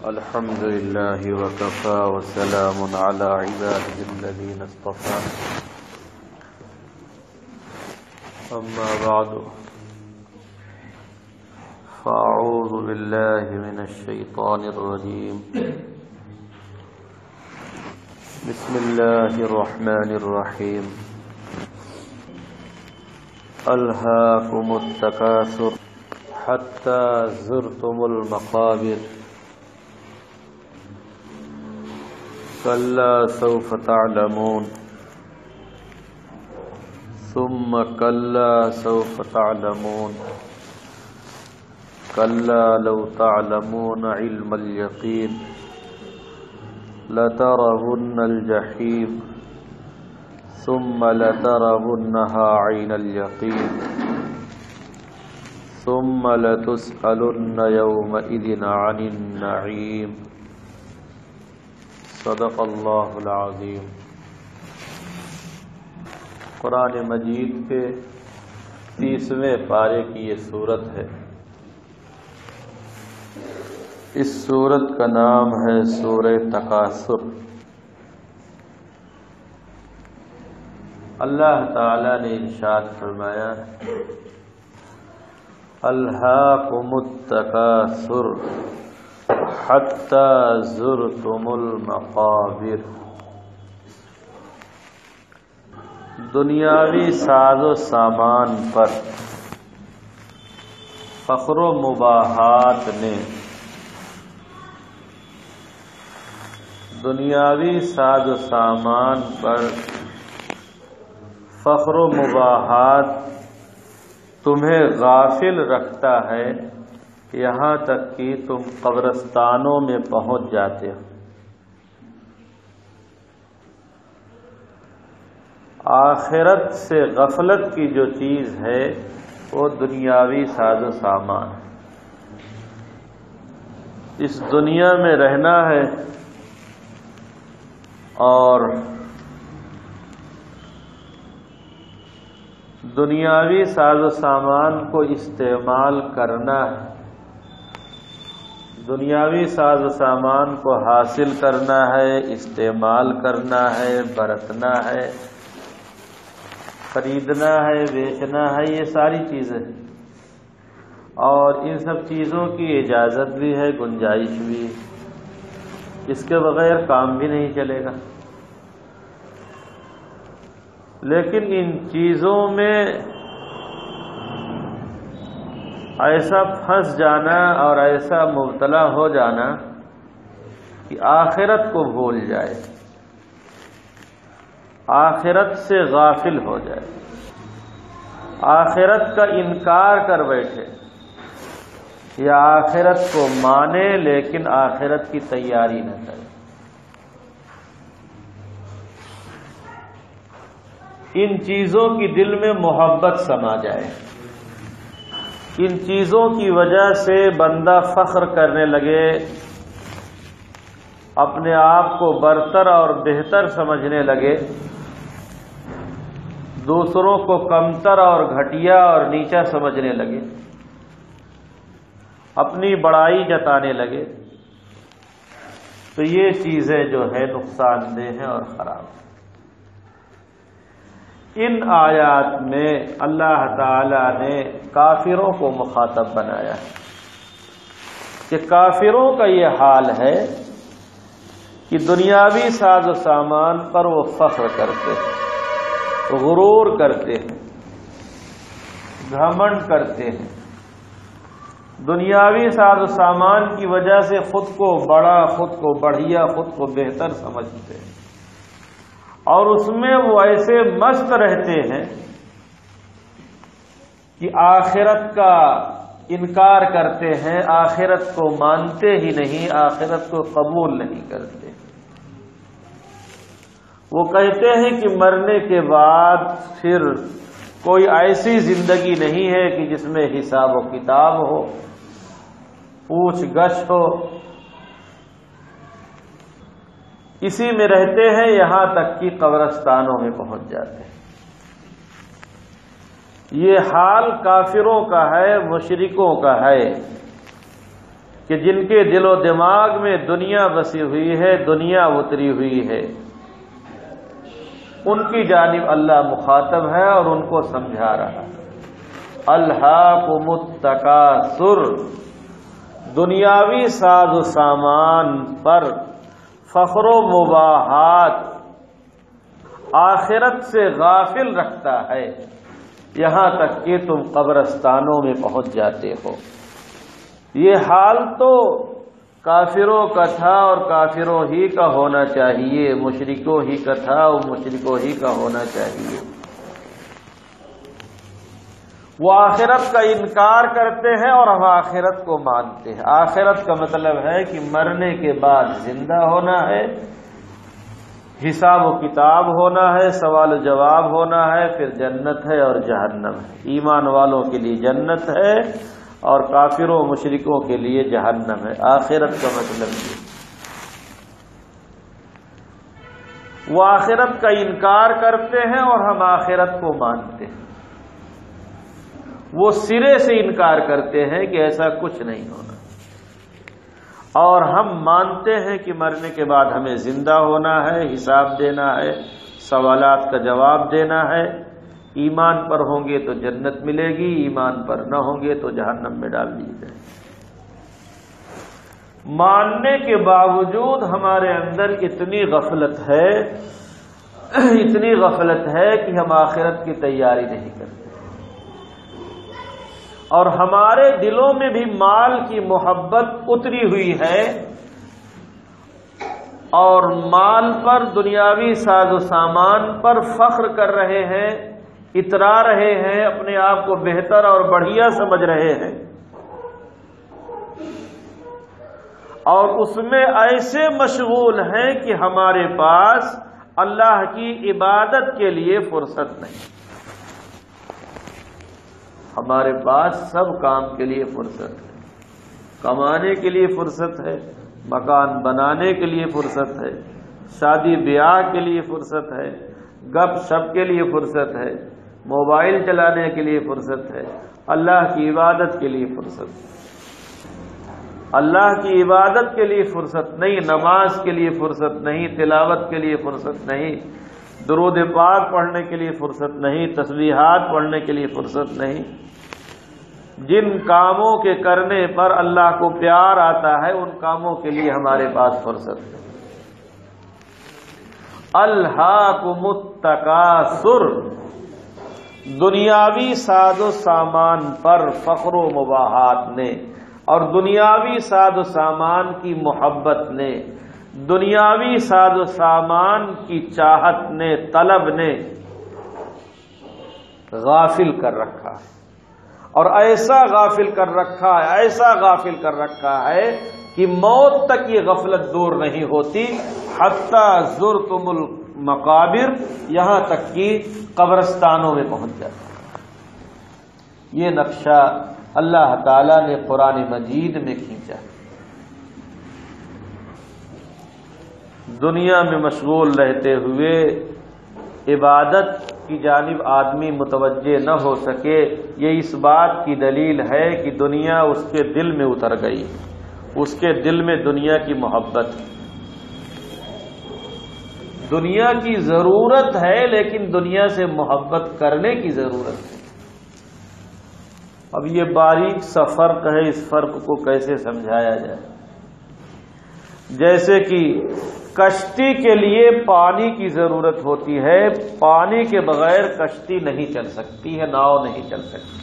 الحمد لله وكفى وسلام على عباده الذين اصطفى أما بعد فأعوذ بالله من الشيطان الرجيم بسم الله الرحمن الرحيم ألهاكم التكاثر حتى زرتم المقابر كلا سوف تعلمون ثم كلا سوف تعلمون كلا لو تعلمون علم اليقين لترون الجحيم ثم لترونها عين اليقين ثم لتسألن يومئذ عن النعيم صدق اللہ العظیم۔ قرآن مجید کے 30ویں پارے کی یہ سورت ہے۔ اس سورت کا نام ہے سورہ تکاثر۔ اللہ تعالی نے ارشاد فرمایا الہاکم التکاثر حتی زرتم المقابر۔ دنیاوی ساز و سامان پر فخر و مباحات نے دنیاوی ساز و سامان پر فخر و مباحات تمہیں غافل رکھتا ہے یہاں تک کہ تم قبرستانوں میں پہنچ جاتے ہو۔ آخرت سے غفلت کی جو چیز ہے وہ دنیاوی ساز و سامان ہے۔ اس دنیا میں رہنا ہے اور دنیاوی ساز و سامان کو استعمال کرنا ہے، دنیاوی ساز و سامان کو حاصل کرنا ہے، استعمال کرنا ہے، برتنا ہے، خریدنا ہے، بیچنا ہے، یہ ساری چیزیں ہیں اور ان سب چیزوں کی اجازت بھی ہے، گنجائش بھی ہے، اس کے بغیر کام بھی نہیں چلے گا۔ لیکن ان چیزوں میں ایسا پھنس جانا اور ایسا مبتلا ہو جانا کہ آخرت کو بھول جائے، آخرت سے غافل ہو جائے، آخرت کا انکار کر بیٹھے یا آخرت کو مانے لیکن آخرت کی تیاری نہ کرے۔ ان چیزوں کی دل میں محبت سما جائے، ان چیزوں کی وجہ سے بندہ فخر کرنے لگے، اپنے آپ کو برتر اور بہتر سمجھنے لگے، دوسروں کو کمتر اور گھٹیا اور نیچا سمجھنے لگے، اپنی بڑائی جتانے لگے، تو یہ چیزیں جو ہے نقصان دہ ہیں اور خراب ہیں۔ ان آیات میں اللہ تعالی نے کافروں کو مخاطب بنایا ہے کہ کافروں کا یہ حال ہے کہ دنیاوی ساز و سامان پر وہ فخر کرتے ہیں، غرور کرتے ہیں، گھمنڈ کرتے ہیں، دنیاوی ساز و سامان کی وجہ سے خود کو بڑا، خود کو بڑھیا، خود کو بہتر سمجھتے ہیں اور اس میں وہ ایسے مست رہتے ہیں کہ آخرت کا انکار کرتے ہیں، آخرت کو مانتے ہی نہیں، آخرت کو قبول نہیں کرتے۔ وہ کہتے ہیں کہ مرنے کے بعد پھر کوئی ایسی زندگی نہیں ہے کہ جس میں حساب و کتاب ہو، پوچھ گچھ ہو، اسی میں رہتے ہیں یہاں تک کہ قبرستانوں میں پہنچ جاتے ہیں۔ یہ حال کافروں کا ہے، مشرکوں کا ہے کہ جن کے دل و دماغ میں دنیا بسی ہوئی ہے، دنیا اتری ہوئی ہے، ان کی جانب اللہ مخاطب ہے اور ان کو سمجھا رہا ہے۔ الہاکم التکاثر، دنیاوی ساز و سامان پر فخر و مباحات آخرت سے غافل رکھتا ہے، یہاں تک کہ تم قبرستانوں میں پہنچ جاتے ہو۔ یہ حال تو کافروں کا تھا اور کافروں ہی کا ہونا چاہیے، مشرکوں ہی کا تھا اور مشرکوں ہی کا ہونا چاہیے۔ وہ آخرت کا انکار کرتے ہیں اور ہم آخرت کو مانتے ہیں۔ آخرت کا مطلب ہے کہ مرنے کے بعد زندہ ہونا ہے، حساب و کتاب ہونا ہے، سوال و جواب ہونا ہے، پھر جنت ہے اور جہنم ہے۔ ایمان والوں کے لیے جنت ہے اور کافروں مشرکوں کے لیے جہنم ہے۔ آخرت کا مطلب یہ، وہ آخرت کا انکار کرتے ہیں اور ہم آخرت کو مانتے ہیں۔ وہ سرے سے انکار کرتے ہیں کہ ایسا کچھ نہیں ہونا، اور ہم مانتے ہیں کہ مرنے کے بعد ہمیں زندہ ہونا ہے، حساب دینا ہے، سوالات کا جواب دینا ہے۔ ایمان پر ہوں گے تو جنت ملے گی، ایمان پر نہ ہوں گے تو جہنم میں ڈال دیے جائیں۔ ماننے کے باوجود ہمارے اندر اتنی غفلت ہے کہ ہم آخرت کی تیاری نہیں کرتے، اور ہمارے دلوں میں بھی مال کی محبت اتری ہوئی ہے، اور مال پر، دنیاوی ساز و سامان پر فخر کر رہے ہیں، اترا رہے ہیں، اپنے آپ کو بہتر اور بڑھیا سمجھ رہے ہیں، اور اس میں ایسے مشغول ہیں کہ ہمارے پاس اللہ کی عبادت کے لیے فرصت نہیں۔ ہمارے پاس سب کام کے لیے فرصت ہے، کمانے کے لیے فرصت ہے، مکان بنانے کے لیے فرصت ہے، شادی بیاہ کے لیے فرصت ہے، گپ شپ کے لیے فرصت ہے، موبائل چلانے کے لیے فرصت ہے، اللہ کی عبادت کے لیے فرصت ہے۔ اللہ کی عبادت کے لیے فرصت نہیں، نماز کے لیے فرصت نہیں، تلاوت کے لیے فرصت نہیں، درود پاک پڑھنے کے لیے فرصت نہیں، تسبیحات پڑھنے کے لیے فرصت نہیں۔ جن کاموں کے کرنے پر اللہ کو پیار آتا ہے ان کاموں کے لیے ہمارے پاس فرصت ہے۔ الہاکم التکاثر، دنیاوی ساز و سامان پر فخر و مباحات نے، اور دنیاوی ساز و سامان کی محبت نے، دنیاوی ساز و سامان کی چاہت نے، طلب نے غافل کر رکھا ہے، اور ایسا غافل کر رکھا ہے کہ موت تک یہ غفلت دور نہیں ہوتی، حتی زرتم المقابر، یہاں تک کہ قبرستانوں میں پہنچ جاتا ہے۔ یہ نقشہ اللہ تعالی نے قرآن مجید میں کھینچا۔ دنیا میں مشغول رہتے ہوئے عبادت کی جانب آدمی متوجہ نہ ہو سکے، یہ اس بات کی دلیل ہے کہ دنیا اس کے دل میں اتر گئی، اس کے دل میں دنیا کی محبت ہے۔ دنیا کی ضرورت ہے لیکن دنیا سے محبت کرنے کی ضرورت ہے۔ اب یہ باریک سا فرق ہے، اس فرق کو کیسے سمجھایا جائے؟ جیسے کہ کشتی کے لیے پانی کی ضرورت ہوتی ہے، پانی کے بغیر کشتی نہیں چل سکتی ہے، ناؤ نہیں چل سکتی،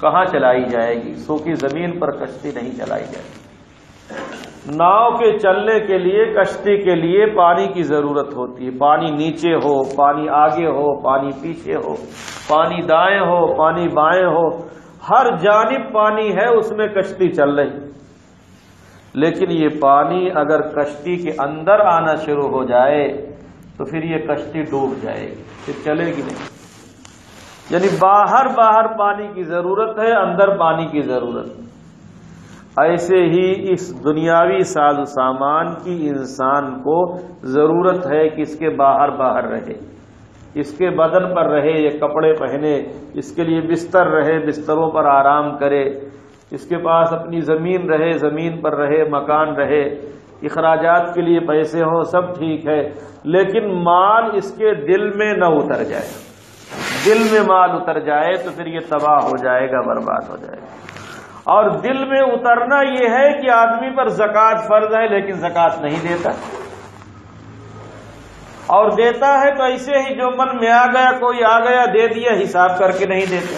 کہاں چلائی جائے گی؟ سوکھی زمین پر کشتی نہیں چلائی جائے گی۔ ناؤ کے چلنے کے لیے، کشتی کے لیے پانی کی ضرورت ہوتی ہے، پانی نیچے ہو، پانی آگے ہو، پانی پیچھے ہو، پانی دائیں ہو، پانی بائیں ہو، ہر جانب پانی ہے، اس میں کشتی چل رہی۔ لیکن یہ پانی اگر کشتی کے اندر آنا شروع ہو جائے تو پھر یہ کشتی ڈوب جائے گی، پھر چلے گی نہیں۔ یعنی باہر پانی کی ضرورت ہے، اندر پانی کی ضرورت ہے۔ ایسے ہی اس دنیاوی ساز و سامان کی انسان کو ضرورت ہے کہ اس کے باہر رہے، اس کے بدن پر رہے، یہ کپڑے پہنے، اس کے لیے بستر رہے، بستروں پر آرام کرے، اس کے پاس اپنی زمین رہے، زمین پر رہے، مکان رہے، اخراجات کے لیے پیسے ہوں، سب ٹھیک ہے، لیکن مال اس کے دل میں نہ اتر جائے۔ دل میں مال اتر جائے تو پھر یہ تباہ ہو جائے گا، برباد ہو جائے گا۔ اور دل میں اترنا یہ ہے کہ آدمی پر زکوٰۃ فرض ہے لیکن زکوٰۃ نہیں دیتا، اور دیتا ہے تو ایسے ہی جو من میں آ گیا، کوئی آ گیا دے دیا، حساب کر کے نہیں دیتا۔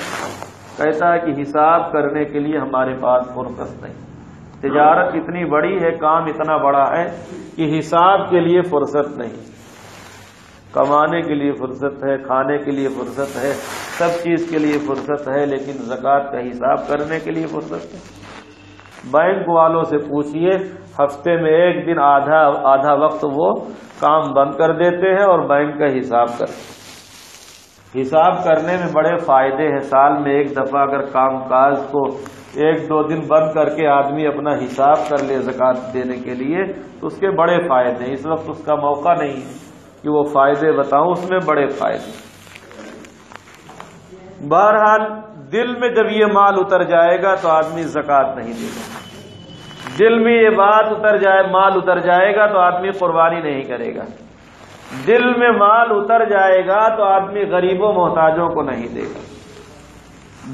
کہتا ہے کہ حساب کرنے کے لیے ہمارے پاس فرصت نہیں، تجارت اتنی بڑی ہے، کام اتنا بڑا ہے کہ حساب کے لیے فرصت نہیں۔ کمانے کے لیے فرصت ہے، کھانے کے لیے فرصت ہے، سب چیز کے لیے فرصت ہے، لیکن زکوٰۃ کا حساب کرنے کے لیے فرصت ہے۔ بینک والوں سے پوچھئے، ہفتے میں ایک دن آدھا وقت وہ کام بند کر دیتے ہیں اور بینک کا حساب کرتے ہیں۔ حساب کرنے میں بڑے فائدے ہیں۔ سال میں ایک دفعہ اگر کام کاج کو ایک دو دن بند کر کے آدمی اپنا حساب کر لے زکوٰۃ دینے کے لیے تو اس کے بڑے فائدے ہیں۔ اس وقت اس کا موقع نہیں ہے کہ وہ فائدے بتاؤں، اس میں بڑے فائدے۔ بہرحال دل میں جب یہ مال اتر جائے گا تو آدمی زکوٰۃ نہیں دے گا۔ دل میں یہ بات اتر جائے، مال اتر جائے گا تو آدمی قربانی نہیں کرے گا۔ دل میں مال اتر جائے گا تو آدمی غریبوں محتاجوں کو نہیں دے گا۔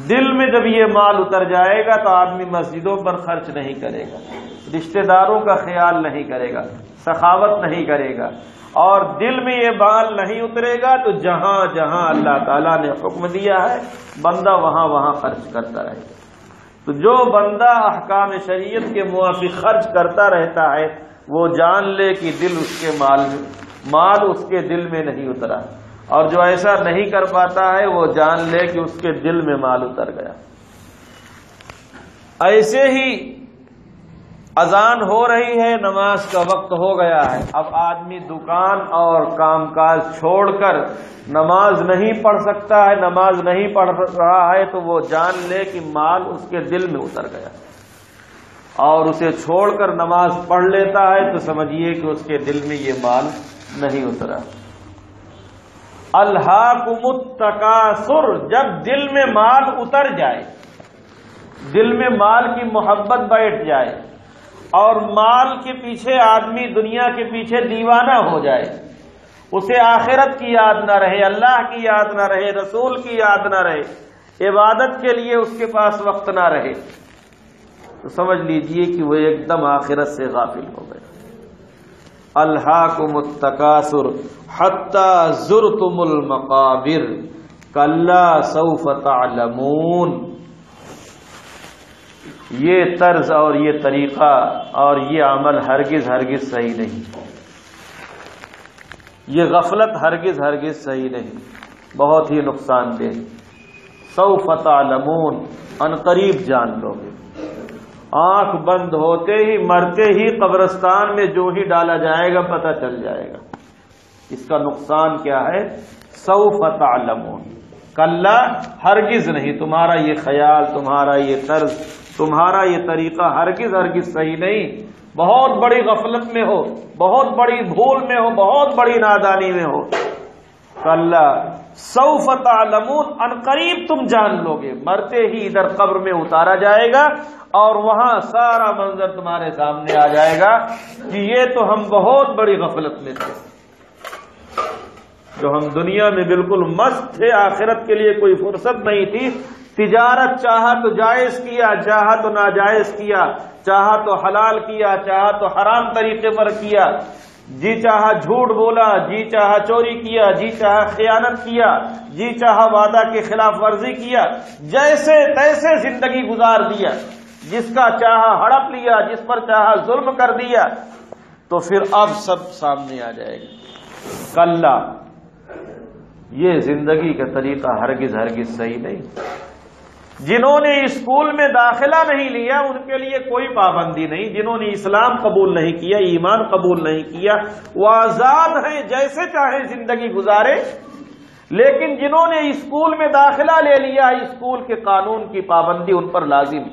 دل میں جب یہ مال اتر جائے گا تو آدمی مسجدوں پر خرچ نہیں کرے گا، رشتہ داروں کا خیال نہیں کرے گا، سخاوت نہیں کرے گا۔ اور دل میں یہ مال نہیں اترے گا تو جہاں جہاں اللہ تعالیٰ نے حکم دیا ہے بندہ وہاں وہاں خرچ کرتا رہے گا۔ تو جو بندہ احکام شریعت کے موافق خرچ کرتا رہتا ہے وہ جان لے کہ دل اس کے مال اس کے دل میں نہیں اترا، اور جو ایسا نہیں کر پاتا ہے وہ جان لے کہ اس کے دل میں مال اتر گیا۔ ایسے ہی اذان ہو رہی ہے، نماز کا وقت ہو گیا ہے، اب آدمی دکان اور کام کاج چھوڑ کر نماز نہیں پڑھ سکتا ہے، نماز نہیں پڑھ رہا ہے تو وہ جان لے کہ مال اس کے دل میں اتر گیا، اور اسے چھوڑ کر نماز پڑھ لیتا ہے تو سمجھیے کہ اس کے دل میں یہ مال نہیں اترا۔ الہاکم التکاثر، جب دل میں مال اتر جائے، دل میں مال کی محبت بیٹھ جائے اور مال کے پیچھے آدمی دنیا کے پیچھے دیوانہ ہو جائے، اسے آخرت کی یاد نہ رہے، اللہ کی یاد نہ رہے، رسول کی یاد نہ رہے، عبادت کے لیے اس کے پاس وقت نہ رہے، تو سمجھ لیجئے کہ وہ ایک دم آخرت سے غافل ہو گئے۔ الہاکم التکاثر حتی زرتم المقابر کلا سوف تعلمون۔ یہ طرز اور یہ طریقہ اور یہ عمل ہرگز ہرگز صحیح نہیں، یہ غفلت ہرگز ہرگز صحیح نہیں، بہت ہی نقصان دہ۔ سوف تعلمون، ان قریب جان لو گے۔ آنکھ بند ہوتے ہی، مرتے ہی قبرستان میں جو ہی ڈالا جائے گا پتہ چل جائے گا اس کا نقصان کیا ہے۔ سوف تعلمون، کلا ہرگز نہیں، تمہارا یہ خیال، تمہارا یہ طرز، تمہارا یہ طریقہ ہرگز ہرگز صحیح نہیں، بہت بڑی غفلت میں ہو، بہت بڑی بھول میں ہو، بہت بڑی نادانی میں ہو۔ کلا سوف تعلمون، ان قریب تم جان لو گے، مرتے ہی ادھر قبر میں اتارا جائے گا اور وہاں سارا منظر تمہارے سامنے آ جائے گا کہ یہ تو ہم بہت بڑی غفلت میں تھے، جو ہم دنیا میں بالکل مست تھے، آخرت کے لیے کوئی فرصت نہیں تھی، تجارت چاہا تو جائز کیا، چاہا تو ناجائز کیا، چاہا تو حلال کیا، چاہا تو حرام طریقے پر کیا، جی چاہا جھوٹ بولا، جی چاہا چوری کیا، جی چاہا خیانت کیا، جی چاہا وعدہ کی خلاف ورزی کیا، جیسے تیسے زندگی گزار دیا، جس کا چاہا ہڑپ لیا، جس پر چاہا ظلم کر دیا، تو پھر اب سب سامنے آ جائے گا۔ کلا، یہ زندگی کا طریقہ ہرگز ہرگز صحیح نہیں۔ جنہوں نے اسکول میں داخلہ نہیں لیا ان کے لیے کوئی پابندی نہیں، جنہوں نے اسلام قبول نہیں کیا، ایمان قبول نہیں کیا، وہ آزاد ہیں، جیسے چاہے زندگی گزارے، لیکن جنہوں نے اسکول میں داخلہ لے لیا اسکول کے قانون کی پابندی ان پر لازم۔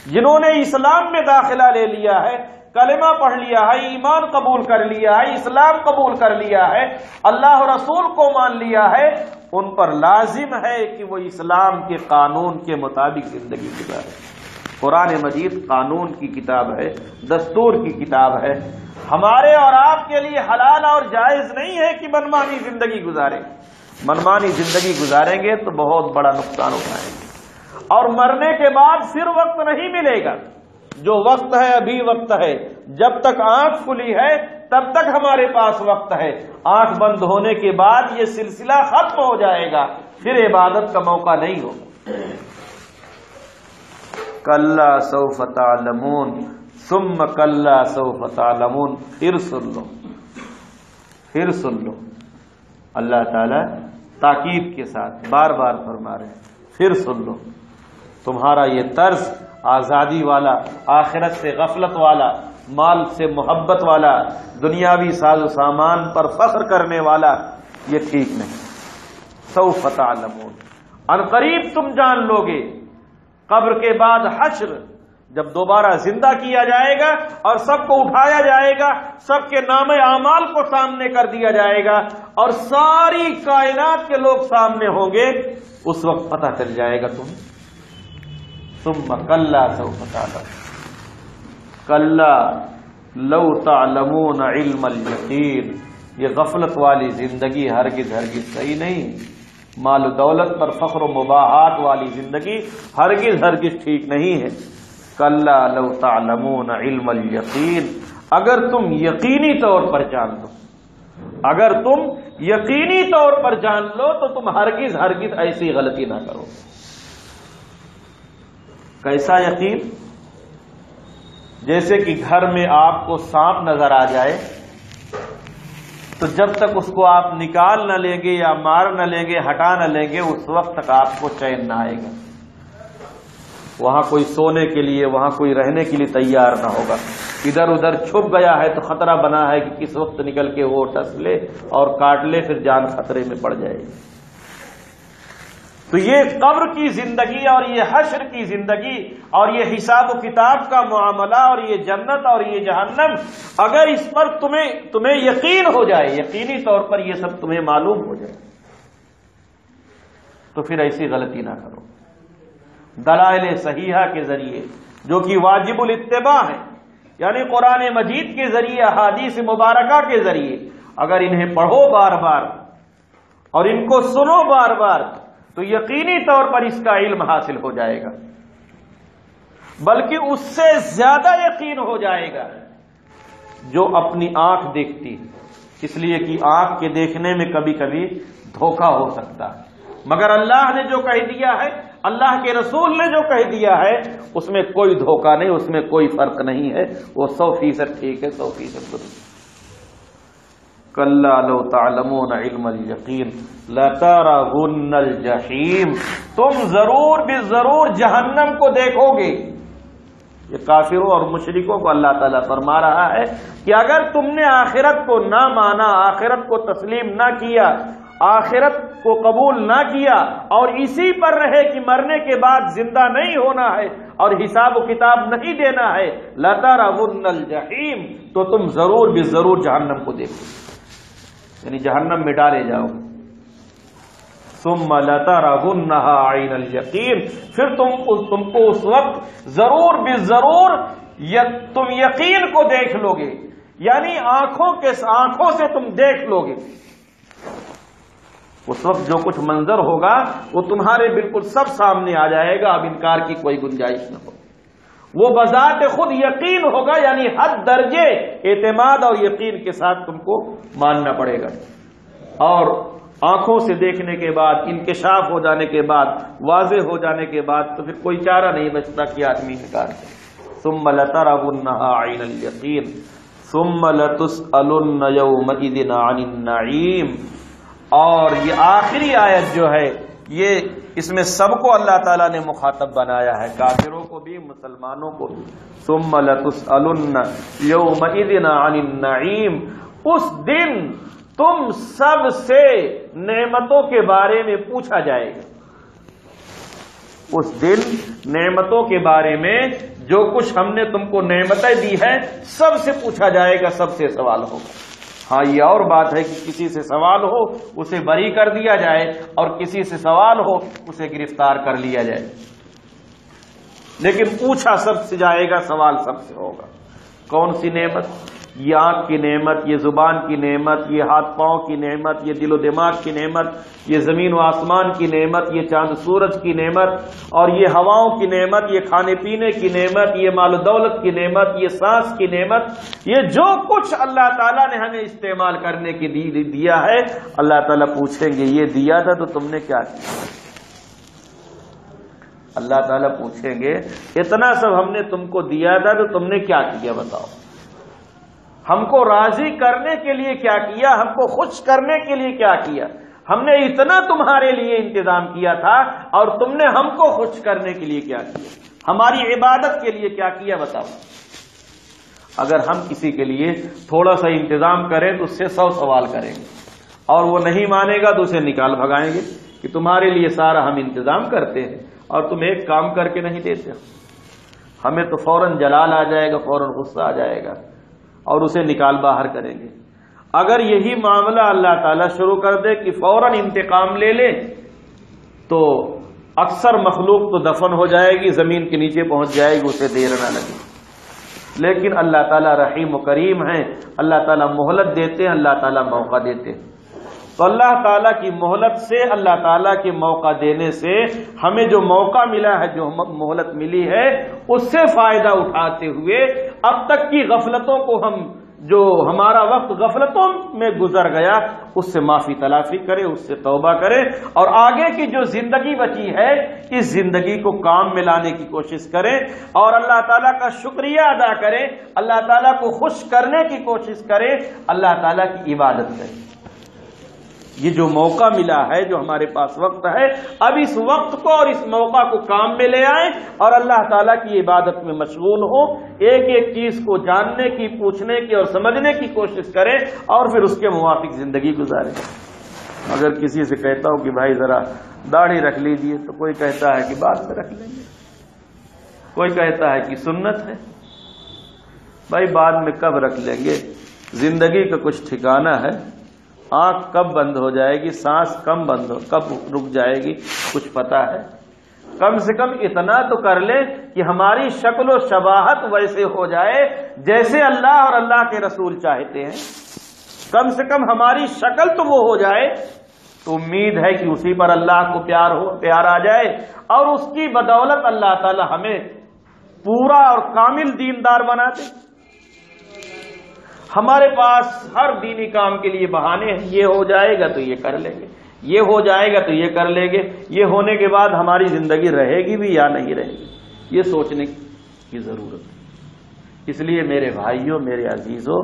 جنہوں نے اسلام میں داخلہ لے لیا ہے، کلمہ پڑھ لیا ہے، ایمان قبول کر لیا ہے، اسلام قبول کر لیا ہے، اللہ رسول کو مان لیا ہے، ان پر لازم ہے کہ وہ اسلام کے قانون کے مطابق زندگی گزارے۔ قرآن مجید قانون کی کتاب ہے، دستور کی کتاب ہے. ہمارے اور آپ کے لیے حلال اور جائز نہیں ہے کہ منمانی زندگی گزاریں. منمانی زندگی گزاریں گے تو بہت بڑا نقصان اٹھائیں گے، اور مرنے کے بعد پھر وقت نہیں ملے گا. جو وقت ہے ابھی وقت ہے، جب تک آنکھ کھلی ہے تب تک ہمارے پاس وقت ہے. آنکھ بند ہونے کے بعد یہ سلسلہ ختم ہو جائے گا، پھر عبادت کا موقع نہیں ہوگا. کلا سوف تعلمون ثم کلا سوف تعلمون. پھر سن لو، پھر سن لو. اللہ تعالی تاکید کے ساتھ بار بار فرما رہے ہیں پھر سن لو. تمہارا یہ طرز آزادی والا، آخرت سے غفلت والا، مال سے محبت والا، دنیاوی ساز و سامان پر فخر کرنے والا، یہ ٹھیک نہیں. سوف تعلمون، ان قریب تم جان لو گے. قبر کے بعد حشر، جب دوبارہ زندہ کیا جائے گا اور سب کو اٹھایا جائے گا، سب کے نام اعمال کو سامنے کر دیا جائے گا اور ساری کائنات کے لوگ سامنے ہوں گے، اس وقت پتہ چل جائے گا تم. ثم کلا سوف تعلمون. کلا لو تعلمون علم الیقین. یہ غفلت والی زندگی ہرگز ہرگز صحیح نہیں. مال و دولت پر فخر و مباحات والی زندگی ہرگز ہرگز ٹھیک نہیں ہے. کلا لو تعلمون علم الیقین. اگر تم یقینی طور پر جان لو، اگر تم یقینی طور پر جان لو تو تم ہرگز ہرگز ایسی غلطی نہ کرو. کیسا یقین؟ جیسے کہ گھر میں آپ کو سانپ نظر آ جائے تو جب تک اس کو آپ نکال نہ لیں گے یا مار نہ لیں گے، ہٹا نہ لیں گے، اس وقت تک آپ کو چین نہ آئے گا. وہاں کوئی سونے کے لیے، وہاں کوئی رہنے کے لیے تیار نہ ہوگا. ادھر ادھر چھپ گیا ہے تو خطرہ بنا ہے کہ کس وقت نکل کے وہ ٹس لے اور کاٹ لے، پھر جان خطرے میں پڑ جائے گی. تو یہ قبر کی زندگی اور یہ حشر کی زندگی اور یہ حساب و کتاب کا معاملہ اور یہ جنت اور یہ جہنم، اگر اس پر تمہیں یقین ہو جائے، یقینی طور پر یہ سب تمہیں معلوم ہو جائے، تو پھر ایسی غلطی نہ کرو. دلائل صحیحہ کے ذریعے جو کہ واجب الاتباع ہے، یعنی قرآن مجید کے ذریعے، احادیث مبارکہ کے ذریعے اگر انہیں پڑھو بار بار اور ان کو سنو بار بار تو یقینی طور پر اس کا علم حاصل ہو جائے گا، بلکہ اس سے زیادہ یقین ہو جائے گا جو اپنی آنکھ دیکھتی ہے. اس لیے کہ آنکھ کے دیکھنے میں کبھی کبھی دھوکہ ہو سکتا ہے، مگر اللہ نے جو کہہ دیا ہے، اللہ کے رسول نے جو کہہ دیا ہے، اس میں کوئی دھوکہ نہیں، اس میں کوئی فرق نہیں ہے، وہ 100% ٹھیک ہے، 100% درست. کلا لو تعلمون علم الیقین لترون الجحیم. تم ضرور بھی ضرور جہنم کو دیکھو گے. یہ کافروں اور مشرکوں کو اللہ تعالیٰ فرما رہا ہے کہ اگر تم نے آخرت کو نہ مانا، آخرت کو تسلیم نہ کیا، آخرت کو قبول نہ کیا اور اسی پر رہے کہ مرنے کے بعد زندہ نہیں ہونا ہے اور حساب و کتاب نہیں دینا ہے، لترون الجحیم، تو تم ضرور بھی ضرور جہنم کو دیکھو، یعنی جہنم میں ڈالے جاؤ. ثم لترونها عین الیقین، پھر تم کو اس وقت ضرور بھی ضرور تم یقین کو دیکھ لو گے، یعنی آنکھوں سے تم دیکھ لو گے. اس وقت جو کچھ منظر ہوگا وہ تمہارے بالکل سب سامنے آ جائے گا، اب انکار کی کوئی گنجائش نہ ہو. وہ بذات خود یقین ہوگا، یعنی حد درجے اعتماد اور یقین کے ساتھ تم کو ماننا پڑے گا. اور آنکھوں سے دیکھنے کے بعد، انکشاف ہو جانے کے بعد، واضح ہو جانے کے بعد تو پھر کوئی چارہ نہیں بچتا کہ آدمی انکار کرے. ثم لترونها عین الیقین ثم لتسألن یومئذ عن النعیم. اور یہ آخری آیت جو ہے، یہ اس میں سب کو اللہ تعالیٰ نے مخاطب بنایا ہے، کافروں کو بھی، مسلمانوں کو بھی. ثم لتسألن یومئذ عن النعیم. اس دن تم سب سے نعمتوں کے بارے میں پوچھا جائے گا. اس دن نعمتوں کے بارے میں جو کچھ ہم نے تم کو نعمتیں دی ہیں سب سے پوچھا جائے گا، سب سے سوال ہوگا. ہاں یہ اور بات ہے کہ کسی سے سوال ہو اسے بری کر دیا جائے اور کسی سے سوال ہو اسے گرفتار کر لیا جائے. لیکن پوچھا سب سے جائے گا، سوال سب سے ہوگا۔ کون سی نعمت؟ یہ آنکھ کی نعمت، یہ زبان کی نعمت، یہ ہاتھ پاؤں کی نعمت، یہ دل و دماغ کی نعمت، یہ زمین و آسمان کی نعمت، یہ چاند سورج کی نعمت، اور یہ ہواؤں کی نعمت، یہ کھانے پینے کی نعمت، یہ مال و دولت کی نعمت، یہ سانس کی نعمت، یہ جو کچھ اللہ تعالیٰ نے ہمیں استعمال کرنے کی دیا ہے، اللہ تعالیٰ پوچھیں گے یہ دیا تھا تو تم نے کیا کیا؟ اللہ تعالیٰ پوچھیں گے اتنا سب ہم نے تم کو دیا تھا تو تم نے کیا کیا بتاؤ؟ ہم کو راضی کرنے کے لیے کیا کیا؟ ہم کو خوش کرنے کے لیے کیا کیا؟ ہم نے اتنا تمہارے لیے انتظام کیا تھا اور تم نے ہم کو خوش کرنے کے لیے کیا کیا؟ ہماری عبادت کے لیے کیا کیا بتاؤ؟ اگر ہم کسی کے لیے تھوڑا سا انتظام کریں تو اس سے 100 سوال کریں گے، اور وہ نہیں مانے گا تو اسے نکال بھگائیں گے کہ تمہارے لیے سارا ہم انتظام کرتے ہیں اور تم ایک کام کر کے نہیں دیتے۔ ہمیں تو فوراً جلال آ جائے گا، فوراً غصہ آ جائے گا اور اسے نکال باہر کریں گے۔ اگر یہی معاملہ اللہ تعالیٰ شروع کر دے کہ فوراً انتقام لے لے تو اکثر مخلوق تو دفن ہو جائے گی، زمین کے نیچے پہنچ جائے گی، اسے دیر نہ لگے۔ لیکن اللہ تعالیٰ رحیم و کریم ہیں، اللہ تعالیٰ مہلت دیتے ہیں، اللہ تعالیٰ موقع دیتے ہیں۔ تو اللہ تعالیٰ کی مہلت سے، اللہ تعالیٰ کے موقع دینے سے ہمیں جو موقع ملا ہے، جو مہلت ملی ہے، اس سے فائدہ اٹھاتے ہوئے اب تک کی غفلتوں کو جو ہمارا وقت غفلتوں میں گزر گیا اس سے معافی تلافی کرے، اس سے توبہ کرے، اور آگے کی جو زندگی بچی ہے اس زندگی کو کام میں لانے کی کوشش کریں اور اللہ تعالیٰ کا شکریہ ادا کریں، اللہ تعالیٰ کو خوش کرنے کی کوشش کریں، اللہ تعالیٰ کی عبادت کریں۔ یہ جو موقع ملا ہے، جو ہمارے پاس وقت ہے، اب اس وقت کو اور اس موقع کو کام میں لے آئیں اور اللہ تعالیٰ کی عبادت میں مشغول ہوں، ایک ایک چیز کو جاننے کی، پوچھنے کی اور سمجھنے کی کوشش کریں اور پھر اس کے موافق زندگی گزاریں۔ اگر کسی سے کہتا ہوں کہ بھائی ذرا داڑھی رکھ لیجئے تو کوئی کہتا ہے کہ بعد میں رکھ لیں گے، کوئی کہتا ہے کہ سنت ہے۔ بھائی بعد میں کب رکھ لیں گے؟ زندگی کا کچھ ٹھکانہ ہے؟ آنکھ کب بند ہو جائے گی، سانس کب رک جائے گی، کچھ پتہ ہے؟ کم سے کم اتنا تو کر لیں کہ ہماری شکل و شباہت ویسے ہو جائے جیسے اللہ اور اللہ کے رسول چاہتے ہیں۔ کم سے کم ہماری شکل تو وہ ہو جائے، تو امید ہے کہ اسی پر اللہ کو پیار آ جائے اور اس کی بدولت اللہ تعالی ہمیں پورا اور کامل دیندار بنا دے۔ ہمارے پاس ہر دینی کام کے لیے بہانے ہیں، یہ ہو جائے گا تو یہ کر لیں گے، یہ ہو جائے گا تو یہ کر لیں گے، یہ ہونے کے بعد ہماری زندگی رہے گی بھی یا نہیں رہے گی، یہ سوچنے کی ضرورت ہے۔ اس لیے میرے بھائیوں، میرے عزیزوں،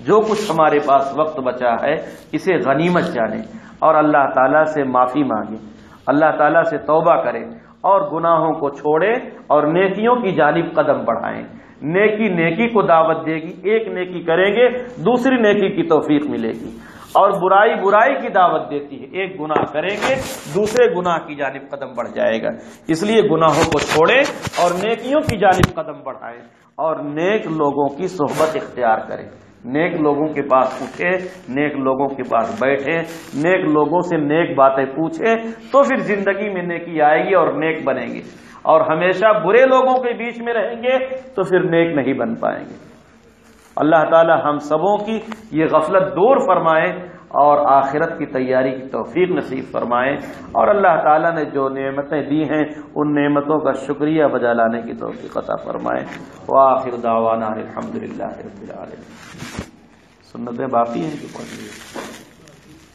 جو کچھ ہمارے پاس وقت بچا ہے اسے غنیمت جانیں اور اللہ تعالیٰ سے معافی مانگیں، اللہ تعالیٰ سے توبہ کریں اور گناہوں کو چھوڑیں اور نیکیوں کی جانب قدم بڑھائیں۔ نیکی نیکی کو دعوت دے گی، ایک نیکی کریں گے دوسری نیکی کی توفیق ملے گی، اور برائی برائی کی دعوت دیتی ہے، ایک گناہ کریں گے دوسرے گناہ کی جانب قدم بڑھ جائے گا۔ اس لیے گناہوں کو چھوڑیں اور نیکیوں کی جانب قدم بڑھائیں اور نیک لوگوں کی صحبت اختیار کریں، نیک لوگوں کے پاس اٹھے، نیک لوگوں کے پاس بیٹھے، نیک لوگوں سے نیک باتیں پوچھیں، تو پھر زندگی میں نیکی آئے گی اور نیک بنیں گے، اور ہمیشہ برے لوگوں کے بیچ میں رہیں گے تو پھر نیک نہیں بن پائیں گے۔ اللہ تعالی ہم سبوں کی یہ غفلت دور فرمائے اور آخرت کی تیاری کی توفیق نصیب فرمائے، اور اللہ تعالی نے جو نعمتیں دی ہیں ان نعمتوں کا شکریہ بجا لانے کی توفیق عطا فرمائے۔ وآخر دعوانا الحمدللہ رب العالمین۔ سنتیں باقی ہیں کہ پڑھ لیجیے؟